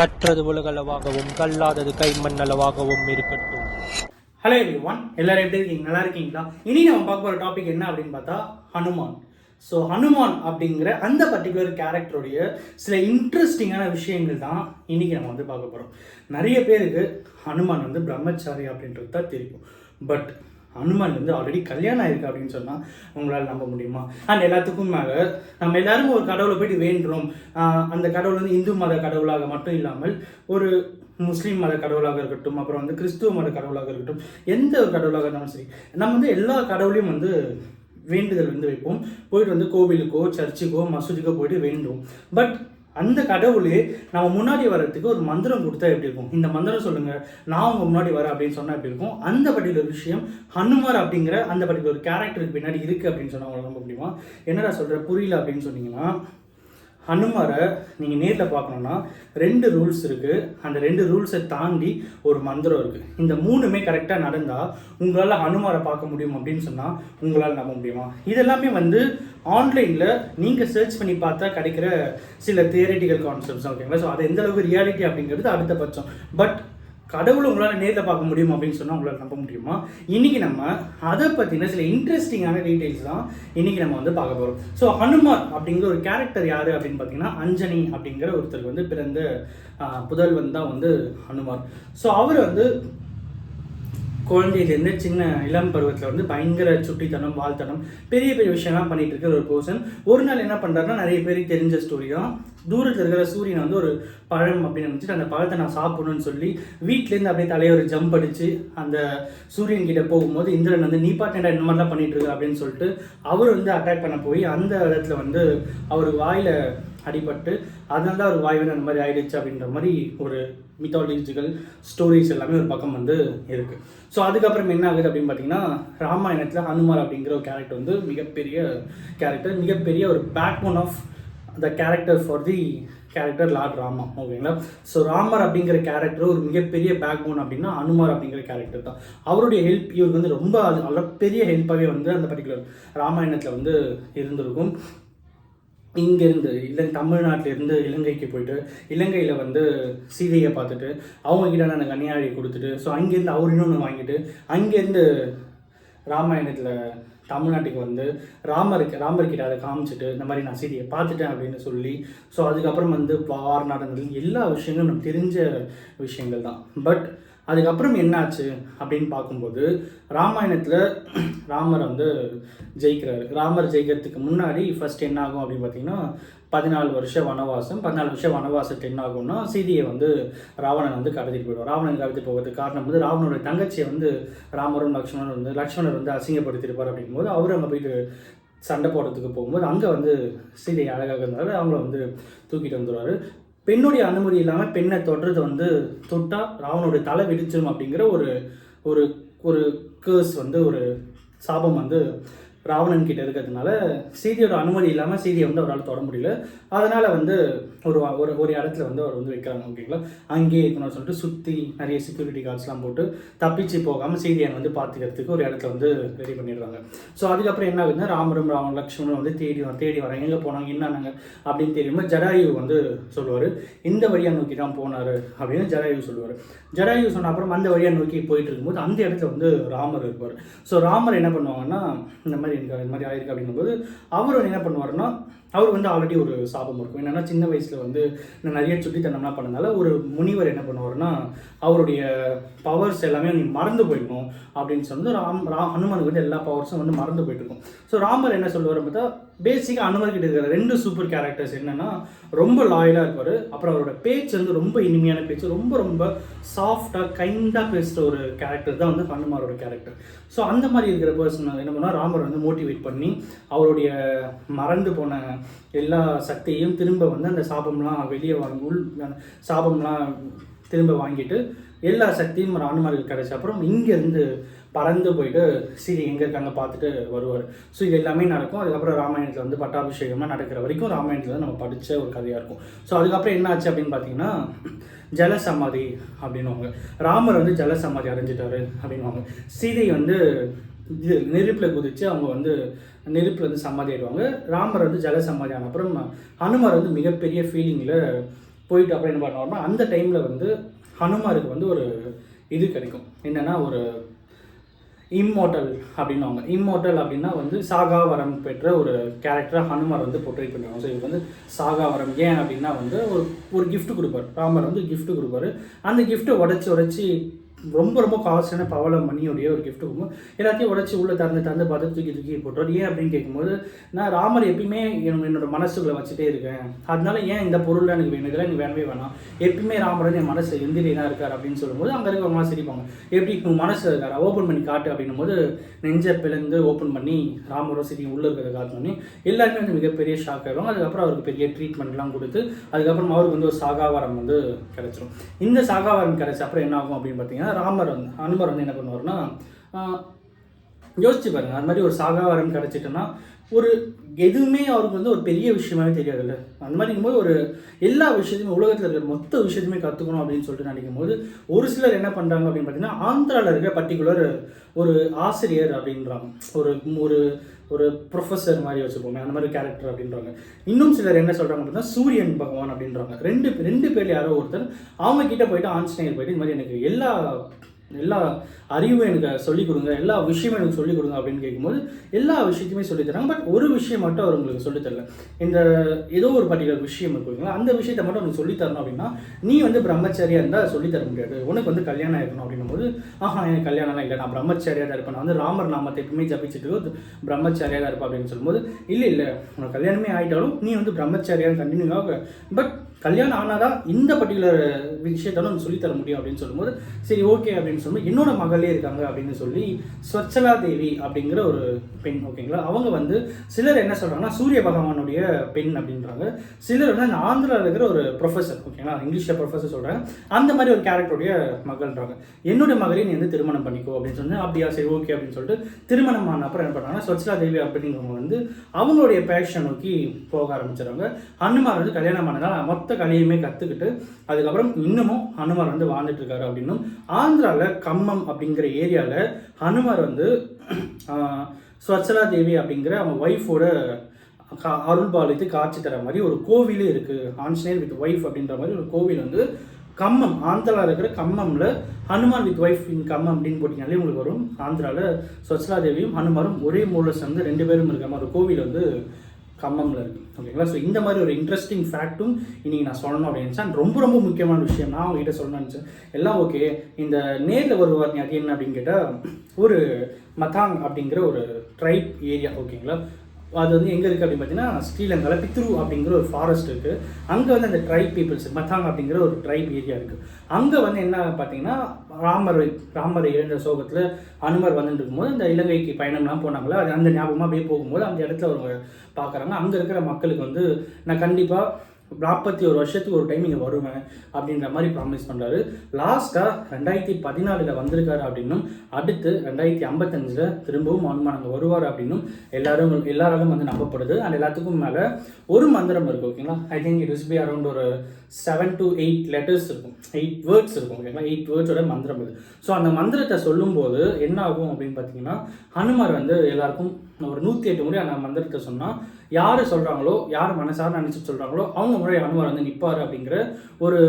கற்றது உலகளவாகவும் கல்லாதது கைமண் அளவாகவும் இருக்கட்டும். Hello everyone, எல்லாரும் எப்படி இருக்கீங்க? நல்லா இருக்கீங்களா? இனி நம்ம பார்க்க போகிற டாபிக் என்ன அப்படின்னு பார்த்தா ஹனுமான். ஸோ ஹனுமான் அப்படிங்கிற அந்த பர்டிகுலர் கேரக்டருடைய சில இன்ட்ரெஸ்டிங்கான விஷயங்கள் தான் இன்றைக்கி நம்ம வந்து பார்க்க போகிறோம். நிறைய பேருக்கு ஹனுமான் வந்து பிரம்மச்சாரி அப்படின்றது தான் தெரியும். பட் ஹனுமான் வந்து ஆல்ரெடி கல்யாணம் ஆயிருக்கு அப்படின்னு சொன்னால் உங்களால் நம்ப முடியுமா? அண்ட் எல்லாத்துக்கும் மேலே நம்ம எல்லாரும் ஒரு கடவுளை போயிட்டு வேண்டுறோம். அந்த கடவுள் வந்து இந்து மத கடவுளாக மட்டும் இல்லாமல் ஒரு முஸ்லீம் மத கடவுளாக இருக்கட்டும், அப்புறம் வந்து கிறிஸ்துவ மத கடவுளாக இருக்கட்டும், எந்த ஒரு கடவுளாக இருந்தாலும் சரி, நம்ம வந்து எல்லா கடவுளையும் வந்து வேண்டுதல் வந்து வைப்போம். போயிட்டு வந்து கோவிலுக்கோ சர்ச்சுக்கோ மசூதிக்கோ போயிட்டு வேண்டுவோம். பட் அந்த கடவுளே நம்ம முன்னாடி வர்றதுக்கு ஒரு மந்திரம் கொடுத்தா எப்படி இருக்கும்? இந்த மந்திரம் சொல்லுங்க, நான் உங்க முன்னாடி வரேன் அப்படின்னு சொன்னா எப்படி இருக்கும்? அந்த பர்டிகுலர் விஷயம் ஹனுமார் அப்படிங்கிற அந்த பர்டிகுலர் கேரக்டருக்கு பின்னாடி இருக்கு அப்படின்னு சொன்னா உங்களுக்கு நம்ப முடியுமா? என்னடா சொல்ற, புரியல அப்படின்னு சொன்னீங்கன்னா, ஹனுமாரை நீங்கள் நேரில் பார்க்கணுன்னா 2 ரூல்ஸ் இருக்குது. அந்த 2 ரூல்ஸை தாண்டி ஒரு மந்திரம் இருக்குது. இந்த 3மே கரெக்டாக நடந்தால் உங்களால் ஹனுமாரை பார்க்க முடியும் அப்படின்னு சொன்னால் உங்களால் நம்ப முடியுமா? இதெல்லாமே வந்து ஆன்லைனில் நீங்கள் சர்ச் பண்ணி பார்த்தா கிடைக்கிற சில தியரிட்டிக்கல் கான்செப்ட்ஸ், ஓகேங்களா? ஸோ அது எந்த அளவுக்கு ரியாலிட்டி அப்படிங்கிறது அடுத்த பட்சம். பட் கடவுளை உங்களால் நேரில் பார்க்க முடியும் அப்படின்னு சொன்னால் உங்களால் நம்ப முடியுமா? இன்றைக்கி நம்ம அதை பற்றின சில இன்ட்ரெஸ்டிங்கான டீட்டெயில்ஸ் தான் இன்றைக்கி நம்ம வந்து பார்க்க போகிறோம். ஸோ ஹனுமார் அப்படிங்கிற ஒரு கேரக்டர் யார் அப்படின்னு பார்த்தீங்கன்னா, அஞ்சனி அப்படிங்கிற ஒருத்தருக்கு வந்து பிறந்த புதல்வன் தான் வந்து ஹனுமார். ஸோ அவர் வந்து குழந்தையிலேருந்து சின்ன இளம் பருவத்தில் வந்து பயங்கர சுட்டித்தனம், வாழ்த்தனம், பெரிய பெரிய விஷயம்லாம் பண்ணிட்டு இருக்கிற ஒரு பர்சன். ஒரு நாள் என்ன பண்ணுறாருன்னா, நிறைய பேருக்கு தெரிஞ்ச ஸ்டோரி தான், தூரத்தில் இருக்கிற சூரியனை வந்து ஒரு பழம் அப்படின்னு நினச்சிட்டு அந்த பழத்தை நான் சாப்பிடணும்னு சொல்லி வீட்டிலேருந்து அப்படியே தலையை ஜம்ப் அடித்து அந்த சூரியன் கிட்ட போகும்போது இந்திரன் வந்து நீ பாட்டேன்டா இந்த மாதிரிலாம் பண்ணிட்டு இருக்க அப்படின்னு சொல்லிட்டு அவர் வந்து அட்டாக் பண்ண போய் அந்த இடத்துல வந்து அவர் வாயில் அடிபட்டு அதனால தான் ஒரு வாய் வந்து அந்த மாதிரி ஆயிடுச்சு அப்படின்ற மாதிரி ஒரு மித்தாலஜிக்கல் ஸ்டோரிஸ் எல்லாமே ஒரு பக்கம் வந்து இருக்குது. ஸோ அதுக்கப்புறம் என்ன ஆகுது அப்படின்னு பார்த்தீங்கன்னா, ராமாயணத்தில் ஹனுமார் அப்படிங்கிற ஒரு கேரக்டர் வந்து மிகப்பெரிய கேரக்டர், மிகப்பெரிய ஒரு backbone of the character for the character lord Rama, ஓகேங்களா? ஸோ ராமர் அப்படிங்கிற கேரக்டர் ஒரு மிகப்பெரிய பேக் போன் அப்படின்னா ஹனுமார் அப்படிங்கிற கேரக்டர் தான். அவருடைய ஹெல்ப் இவருக்கு வந்து ரொம்ப பெரிய ஹெல்ப்பாகவே வந்து அந்த பர்டிகுலர் ராமாயணத்தில் வந்து இருந்திருக்கும். இங்கேருந்து தமிழ்நாட்டிலேருந்து இலங்கைக்கு போயிட்டு இலங்கையில் வந்து சீதையை பார்த்துட்டு அவங்கக்கிட்ட அந்த கன்னியாழியை கொடுத்துட்டு, ஸோ அங்கேருந்து அவர் இன்னொன்று வாங்கிட்டு அங்கேருந்து ராமாயணத்தில் தமிழ்நாட்டுக்கு வந்து ராமர்கிட்ட அதை காமிச்சிட்டு இந்த மாதிரி நான் சீதையை பார்த்துட்டேன் அப்படின்னு சொல்லி, ஸோ அதுக்கப்புறம் வந்து வார் நடந்தது எல்லா விஷயங்களும் நமக்கு தெரிஞ்ச விஷயங்கள் தான். பட் அதுக்கப்புறம் என்னாச்சு அப்படின்னு பார்க்கும்போது, ராமாயணத்தில் ராமர் வந்து ஜெயிக்கிறாரு. ராமர் ஜெயிக்கிறதுக்கு முன்னாடி ஃபர்ஸ்ட் என்ன ஆகும் அப்படின்னு பார்த்தீங்கன்னா, 14 வருஷம் வனவாசம். 14 வருஷம் வனவாசத்துக்கு என்ன ஆகும்னா, சீதையை வந்து ராவணன் வந்து கடத்திட்டு போயிடுவார். ராவணன் கடத்தி போகிறதுக்கு காரணம் வந்து ராவணோட தங்கச்சியை வந்து லக்ஷ்மணர் வந்து அசிங்கப்படுத்திருப்பார் அப்படிங்கும்போது அவர் அங்கே போயிட்டு சண்டை போடுறதுக்கு போகும்போது அங்கே வந்து சீதை அழகாக இருந்தாலும் அவங்கள வந்து தூக்கிட்டு வந்துடுவார். பெண்ணுடைய அனுமதி இல்லாமல் பெண்ணை தொடுறது வந்து தொட்டால் ராவனுடைய தலை வெடிச்சிடும் அப்படிங்கிற ஒரு ஒரு கேர்ஸ் வந்து ஒரு சாபம் வந்து ராவணன் கிட்ட இருக்கிறதுனால சீதையோட அனுமதி இல்லாமல் சீதையை வந்து அவரால் தொட முடியல. அதனால் வந்து ஒரு இடத்துல வந்து அவர் வந்து வைக்கிறாங்க, ஓகேங்களா? அங்கேயே இருக்கணும்னு சொல்லிட்டு சுற்றி நிறைய செக்யூரிட்டி கார்ட்ஸ்லாம் போட்டு தப்பிச்சு போகாமல் சீதையை வந்து பார்த்துக்கிறதுக்கு ஒரு இடத்துல வந்து ரெடி பண்ணிடுறாங்க. ஸோ அதுக்கப்புறம் என்ன ஆகுதுன்னா, ராமரும் லக்ஷ்மணனும் வந்து தேடி வராங்க. எங்கே போனாங்க என்னன்னாங்க அப்படின்னு தெரியும்போது ஜடாயு வந்து சொல்லுவார், இந்த வழியாக நோக்கி தான் போனார் அப்படின்னு ஜடாயு சொல்லுவார். ஜடாயு சொன்ன அப்புறம் அந்த வழியாக நோக்கி போயிட்டு இருக்கும்போது அந்த இடத்துல வந்து ராமர் இருப்பார். ஸோ ராமர் என்ன பண்ணுவாங்கன்னா, இந்த மாதிரி ஆயிருக்கு அப்படிங்கும்போது அவர் என்ன பண்ணுவார்னா, அவர் வந்து ஆல்ரெடி ஒரு சாபம் இருக்கும். என்னென்னா, சின்ன வயசில் வந்து நிறைய சுட்டித்தனம்லாம் பண்ணனால ஒரு முனிவர் என்ன பண்ணுவார்னா, அவருடைய பவர்ஸ் எல்லாமே நீ மறந்து போயிடணும் அப்படின்னு சொல்லி ஹனுமானுக்கு வந்து எல்லா பவர்ஸும் வந்து மறந்து போயிட்டு இருக்கும். ஸோ ராமர் என்ன சொல்லுவார் பார்த்தா, பேசிக்காக ஹனுமர்கிட்ட இருக்கிற 2 சூப்பர் கேரக்டர்ஸ் என்னென்னா, ரொம்ப லாயலாக இருப்பார், அப்புறம் அவரோட பேச்சு வந்து ரொம்ப இனிமையான பேச்சு, ரொம்ப சாஃப்டாக கைண்டாக பேசுகிற ஒரு கேரக்டர் தான் வந்து ஹனுமாரோட கேரக்டர். ஸோ அந்த மாதிரி இருக்கிற பர்சன் என்ன பண்ணால், ராமர் வந்து மோட்டிவேட் பண்ணி அவருடைய மறந்து போன எல்லா சக்தியையும் திரும்ப வந்து அந்த சாபம்லாம் வெளியே சாபம்லாம் திரும்ப வாங்கிட்டு எல்லா சக்தியும் ஹனுமாருக்கு கிடைச்ச அப்புறம் இங்கேருந்து பறந்து போயிட்டு சீதை எங்கே இருக்காங்க பார்த்துட்டு வருவார். ஸோ இது எல்லாமே நடக்கும். அதுக்கப்புறம் ராமாயணத்தில் வந்து பட்டாபிஷேகமாக நடக்கிற வரைக்கும் ராமாயணத்தில் நம்ம படித்த ஒரு கதையாக இருக்கும். ஸோ அதுக்கப்புறம் என்ன ஆச்சு அப்படின்னு பார்த்தீங்கன்னா, ஜலசமாதி அப்படின்வாங்க. ராமர் வந்து ஜலசமாதி அடைஞ்சிட்டாரு அப்படின்வாங்க. சீதை வந்து நெருப்பில் குதித்து அவங்க வந்து நெருப்பில் வந்து சமாதி ஆயிடுவாங்க. ராமர் வந்து ஜல சமாதி ஆன அப்புறம் ஹனுமார் வந்து மிகப்பெரிய ஃபீலிங்கில் போயிட்டு அப்புறம் என்ன பண்ணுவாருன்னா அந்த டைமில் வந்து ஹனுமாருக்கு வந்து ஒரு இது கிடைக்கும், என்னென்னா ஒரு இம்மோட்டல் அப்படின்வாங்க. இம்மோட்டல் அப்படின்னா வந்து சாகா வரம் பெற்ற ஒரு கேரக்டராக ஹனுமார் வந்து போர்ட்ரை பண்ணுவாங்க. ஸோ இது வந்து சாகா வரம் ஏன் அப்படின்னா வந்து ஒரு கிஃப்ட் கொடுப்பார், ராமர் வந்து கிஃப்ட் கொடுப்பாரு. அந்த கிஃப்ட்டை உடச்சி ரொம்ப ரொம்ப காஸ்ட்லியான பவள மணியோடைய ஒரு கிஃப்ட் கொடுக்கும். எல்லாத்தையும் உடச்சி உள்ளே திறந்து பார்த்து தூக்கி போட்டுருவார். ஏன் அப்படின்னு கேட்கும்போது, நான் ராமர் எப்பயுமே என்னோட மனசுக்குள்ளே வச்சுட்டே இருக்கேன், அதனால ஏன் இந்த பொருள் எனக்கு வேணும், இதெல்லாம் எனக்கு வேணவே வேணாம், எப்பயுமே ராமர் வந்து என் மனசு எந்திரியாக இருக்கார் அப்படின்னு சொல்லும்போது அங்கே இருக்கவங்க சிரிப்பாங்க. எப்படி உங்கள் மனசு இருக்கார், ஓப்பன் பண்ணி காட்டு அப்படின்னும் போது நெஞ்சை பிளந்து ஓப்பன் பண்ணி ராமரோ சரி உள்ளே இருக்கிறத காட்டணுன்னே எல்லாருமே வந்து மிகப்பெரிய ஷாக் ஆகிடுவாங்க. அதுக்கப்புறம் அவருக்கு பெரிய ட்ரீட்மெண்ட்லாம் கொடுத்து அதுக்கப்புறம் அவருக்கு வந்து ஒரு சாகாவரம் வந்து கிடச்சிரும். இந்த சாகாவரம் கிடச்ச அப்புறம் என்ன ஆகும் அப்படின்னு பார்த்தீங்கன்னா, ஹனுமார் வந்து என்ன பண்ணுவார்னா, யோசிச்சு பாருங்க, அது மாதிரி ஒரு சாகாவரம் கிடச்சிட்டுன்னா ஒரு எதுவுமே அவருக்கு வந்து ஒரு பெரிய விஷயமாவே தெரியாதுல்ல. அந்த மாதிரி இருக்கும்போது ஒரு எல்லா விஷயத்தையுமே உலகத்தில் இருக்கிற மொத்த விஷயத்தையுமே கற்றுக்கணும் அப்படின்னு சொல்லிட்டு நினைக்கும் போது ஒரு சிலர் என்ன பண்ணுறாங்க அப்படின்னு பார்த்தீங்கன்னா, ஆந்திராவில் இருக்க பர்டிகுலர் ஒரு ஆசிரியர் அப்படின்றாங்க, ஒரு ஒரு ஒரு ப்ரொஃபஸர் மாதிரி வச்சுப்போமே, அந்த மாதிரி கேரக்டர் அப்படின்றாங்க. இன்னும் சிலர் என்ன சொல்கிறாங்க அப்படின்னா சூரியன் பகவான் அப்படின்றாங்க. ரெண்டு பேர் யாரோ ஒருத்தர் அவங்க கிட்டே போயிட்டு ஆஞ்சநேயர் போயிட்டு இந்த மாதிரி எனக்கு எல்லா அறிவும் எனக்கு சொல்லிக் கொடுங்க, எல்லா விஷயமும் எனக்கு சொல்லிக் கொடுங்க அப்படின்னு கேட்கும்போது எல்லா விஷயத்தையுமே சொல்லித்தராங்க. பட் ஒரு விஷயம் மட்டும் அவர் உங்களுக்கு சொல்லித்தரல. இந்த ஏதோ ஒரு பர்டிகுலர் விஷயம் இருக்குங்களா, அந்த விஷயத்தை மட்டும் உனக்கு சொல்லித்தரணும் அப்படின்னா நீ வந்து பிரம்மச்சாரியாக இருந்தால் சொல்லித்தர முடியாது, உனக்கு வந்து கல்யாணம் ஆயிருக்கணும் அப்படின்னும் போது எனக்கு கல்யாணம்லாம் இல்லை, நான் பிரம்மச்சாரியாக தான் இருப்பேன், நான் வந்து ராமர் நாமத்தை எப்பவுமே ஜபிச்சுட்டு பிரம்மச்சாரியாக தான் இருப்பேன் அப்படின்னு சொல்லும்போது இல்லை உனக்கு கல்யாணமே ஆகிட்டாலும் நீ வந்து பிரம்மச்சாரியாக கண்டினியூ ஆக, பட் கல்யாணம் ஆனாதான் இந்த பர்டிகுலர் விஷயத்தாலும் நம்ம சொல்லித்தர முடியும் அப்படின்னு சொல்லும்போது சரி ஓகே அப்படின்னு சொல்லும்போது என்னோட மகளே இருக்காங்க அப்படின்னு சொல்லி ஸ்வச்சலா தேவி அப்படிங்கிற ஒரு பெண், ஓகேங்களா. அவங்க வந்து சிலர் என்ன சொல்கிறாங்கன்னா சூரிய பகவானுடைய பெண் அப்படின்றாங்க, சிலர் வந்து அந்த ஆந்திராவில் இருக்கிற ஒரு ப்ரொஃபஸர், ஓகேங்களா, இங்கிலீஷில் ப்ரொஃபஸர் சொல்கிறாங்க, அந்த மாதிரி ஒரு கேரக்டருடைய மகள்ன்றாங்க. என்னோட மகளே நீ வந்து திருமணம் பண்ணிக்கோ அப்படின்னு சொன்னேன். அப்படியா சரி ஓகே அப்படின்னு சொல்லிட்டு திருமணம் ஆன அப்புறம் என்ன பண்ணுறாங்கன்னா ஸ்வச்சலா தேவி அப்படிங்கிறவங்க வந்து அவங்களுடைய பேஷன் நோக்கி போக ஆரம்பிச்சிடுறாங்க. ஹனுமார் வந்து கல்யாணம் ஆனதால் மொத்த கலையுமே கற்றுக்கிட்டு அதுக்கப்புறம் இன்னமும் ஹனுமார் வந்து வாழ்ந்துட்டு இருக்காரு அப்படின்னும், ஆந்திராவில் கம்மம் அப்படிங்கிற ஏரியாவில் ஹனுமார் வந்து ஸ்வச்சலா தேவி அப்படிங்கிற அவங்க ஒய்ஃபோட அருள்பாலித்து காட்சி தர மாதிரி ஒரு கோவிலே இருக்குது, ஆஞ்சநேயர் வித் ஒய்ஃப் அப்படின்ற மாதிரி ஒரு கோவில் வந்து கம்மம், ஆந்திராவில் இருக்கிற கம்மமில் Hanuman with wife in Khammam அப்படின்னு போட்டிங்கனாலே உங்களுக்கு வரும். ஆந்திராவில் ஸ்வச்சலா தேவியும் ஹனுமாரும் ஒரே மூலை சேர்ந்து 2 பேரும் இருக்கிற மாதிரி ஒரு கோவில் வந்து கம்மமில் இருக்குது, ஓகேங்களா. ஸோ இந்த மாதிரி ஒரு இன்ட்ரெஸ்டிங் ஃபேக்ட்டும் இன்றைக்கி நான் சொல்லணும் அப்படின்னு நினச்சேன். ரொம்ப முக்கியமான விஷயம் நான் உங்ககிட்ட சொல்லணும்னு நினச்சேன். எல்லாம் ஓகே, இந்த நேரில் வருவார் அது என்ன அப்படின்னு கேட்டால் ஒரு மத்தாங் அப்படிங்கிற ஒரு ட்ரைப் ஏரியா, ஓகேங்களா. அது வந்து எங்கே இருக்குது அப்படின்னு பார்த்தீங்கன்னா ஸ்ரீலங்காவில் பித்ரு அப்படிங்கிற ஒரு ஃபாரஸ்ட் இருக்குது. அங்கே வந்து அந்த ட்ரைப் பீப்புள்ஸ் மத்தாங் அப்படிங்கிற ஒரு ட்ரைப் ஏரியா இருக்குது. அங்கே வந்து என்ன பார்த்தீங்கன்னா ராமர் இழந்த சோகத்தில் ஹனுமர் வந்துட்டு இருக்கும்போது அந்த இலங்கைக்கு பயணம்லாம் போனாங்களே, அது அந்த ஞாபகமாக அப்படியே போகும்போது அந்த இடத்துல அவங்க பார்க்குறாங்க. அங்கே இருக்கிற மக்களுக்கு வந்து நான் கண்டிப்பாக 41 வருஷத்துக்கு ஒரு டைம் இங்கே வருவேன் அப்படின்ற மாதிரி ப்ராமிஸ் பண்ணுறாரு. லாஸ்ட்டாக 2014 வந்திருக்காரு அப்படின்னும், அடுத்து 2055 திரும்பவும் ஹனுமான் அங்கே வருவார் அப்படின்னும் எல்லாராலும் வந்து நம்பப்படுது. அண்ட் எல்லாத்துக்கும் மேலே ஒரு மந்திரம் இருக்குது, ஓகேங்களா. I think it is B around ஒரு 7 to 8 லெட்டர்ஸ் இருக்கும், 8 வேர்ட்ஸ் இருக்கும், ஓகேங்களா. 8 வேர்ட்ஸோட மந்திரம் இது. ஸோ அந்த மந்திரத்தை சொல்லும்போது என்ன ஆகும் அப்படின்னு பார்த்தீங்கன்னா, ஹனுமார் வந்து எல்லாருக்கும் ஒரு 108 முறை அந்த மந்திரத்தை சொன்னால் யார் சொல்கிறாங்களோ, யார் மனசார நினச்சிட்டு சொல்கிறாங்களோ அவங்க முறை ஹனுமார் வந்து நிற்பார் அப்படிங்கிற ஒரு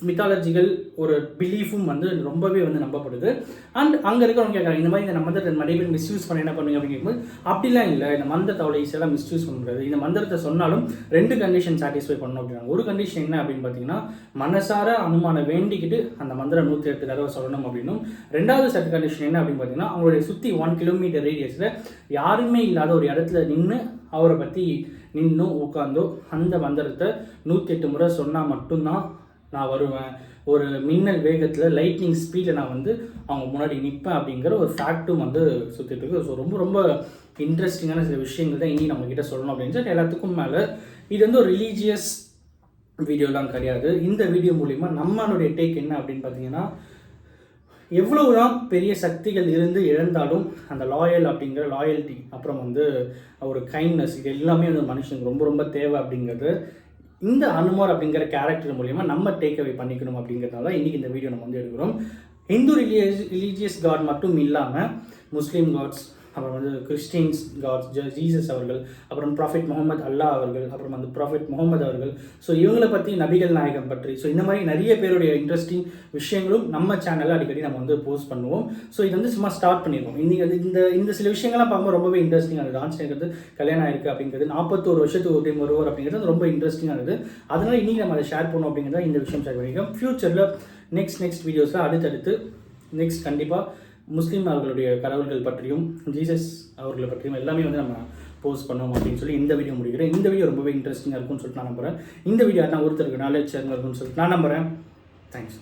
மித்தாலஜிக்கல் ஒரு பிலீஃபும் வந்து ரொம்பவே வந்து நம்பப்படுது. அண்ட் அங்கே இருக்கிறவங்க கேட்குறாங்க, இந்த மாதிரி இந்த மந்திரத்தை நிறைய பேர் மிஸ்யூஸ் பண்ண என்ன பண்ணுங்க அப்படின்னு கேட்கும்போது அப்படிலாம் இல்லை, இந்த மந்திரத்தை அவ்வளோ ஈஸியெல்லாம் மிஸ்யூஸ் பண்ண முடியாது. இந்த மந்திரத்தை சொன்னாலும் 2 கண்டிஷன் சாட்டிஸ்ஃபை பண்ணணும் அப்படின்னா, ஒரு கண்டிஷன் என்ன அப்படின்னு பார்த்தீங்கன்னா மனசார ஹனுமானை வேண்டிக்கிட்டு அந்த மந்திரம் 108 தடவை சொல்லணும் அப்படின்னும், 2வது செட் கண்டிஷன் என்ன அப்படின்னு பார்த்தீங்கன்னா அவங்களுடைய சுற்றி 1 கிலோமீட்டர் ரேடியஸில் யாருமே இல்லாத ஒரு இடத்துல நின்று அவரை பற்றி நின்று உட்காந்தோ அந்த மந்திரத்தை 108 முறை சொன்னால் மட்டும்தான் நான் வருவேன், ஒரு மின்னல் வேகத்தில் லைட்னிங் ஸ்பீடில் நான் வந்து அவங்க முன்னாடி நிற்பேன் அப்படிங்கிற ஒரு ஃபேக்ட்டும் வந்து சுற்றிட்டு இருக்கு. ஸோ ரொம்ப இன்ட்ரெஸ்டிங்கான சில விஷயங்கள் தான் இனி நம்மக்கிட்ட சொல்லணும் அப்படின்னு சொல்லி எல்லாத்துக்கும் மேலே இது வந்து ஒரு ரிலீஜியஸ் வீடியோலாம் கிடையாது. இந்த வீடியோ மூலிமா நம்மளுடைய டேக் என்ன அப்படின்னு பார்த்தீங்கன்னா, எவ்வளவுதான் பெரிய சக்திகள் இருந்து இழந்தாலும் அந்த அப்படிங்கிற லாயல்ட்டி, அப்புறம் வந்து ஒரு கைண்ட்னஸ், இது எல்லாமே வந்து மனுஷனுக்கு ரொம்ப தேவை அப்படிங்கிறது இந்த ஹனுமார் அப்படிங்கிற கேரக்டர் மூலிமா நம்ம டேக் அவே பண்ணிக்கணும் அப்படிங்கிறதுனால இன்றைக்கி இந்த வீடியோ நம்ம வந்து எடுக்கிறோம். ஹிந்து ரிலீஜியஸ் காட் மட்டும் இல்லாமல் முஸ்லீம் காட்ஸ், அப்புறம் வந்து கிறிஸ்டின்ஸ் காட்ஸ் ஜீசஸ் அவர்கள், அப்புறம் ப்ராஃபிட் முகமது அல்லாஹ் அவர்கள், அப்புறம் வந்து ப்ராஃபிட் முகமது அவர்கள். ஸோ இவங்களை பற்றி, நபிகள் நாயகம் பற்றி, ஸோ இந்த மாதிரி நிறைய பேருடைய இன்ட்ரெஸ்டிங் விஷயங்களும் நம்ம சேனலில் அடிக்கடி நம்ம வந்து போஸ்ட் பண்ணுவோம். ஸோ இது வந்து சும்மா ஸ்டார்ட் பண்ணியிருக்கோம். இன்றைக்கி அது இந்த சில விஷயங்கள்லாம் பார்க்கும்போது ரொம்பவே இன்ட்ரெஸ்டிங்காக இருக்குது. ஆஞ்சநேயருக்கு கல்யாணம் ஆயிருக்கு அப்படிங்கிறது, 41 வருஷத்துக்கு ஒரு டைம் வருவார் அப்படிங்கிறது ரொம்ப இன்ட்ரெஸ்டிங்காக இருக்குது. அதனால் இன்றைக்கி நம்ம அதை ஷேர் பண்ணோம் அப்படிங்கிறத இந்த விஷயம் ஷேர் பண்ணியிருக்கோம். ஃப்யூச்சரில் நெக்ஸ்ட் வீடியோஸில் அடுத்தடுத்து கண்டிப்பாக முஸ்லீம் அவர்களுடைய கடவுள்கள் பற்றியும் ஜீசஸ் அவர்களை பற்றியும் எல்லாமே வந்து நம்ம போஸ்ட் பண்ணோம் அப்படின்னு சொல்லி இந்த வீடியோ முடிக்கிறேன். இந்த வீடியோ ரொம்பவே இன்ட்ரெஸ்டிங்காக இருக்கும்னு சொல்லிட்டு நான் நம்புகிறேன். இந்த வீடியோ நான் ஒருத்தருக்கு நாலேஜ் ஷேர் இருக்கும்னு சொல்லிட்டு நான் நம்புகிறேன். தேங்க்ஸ்.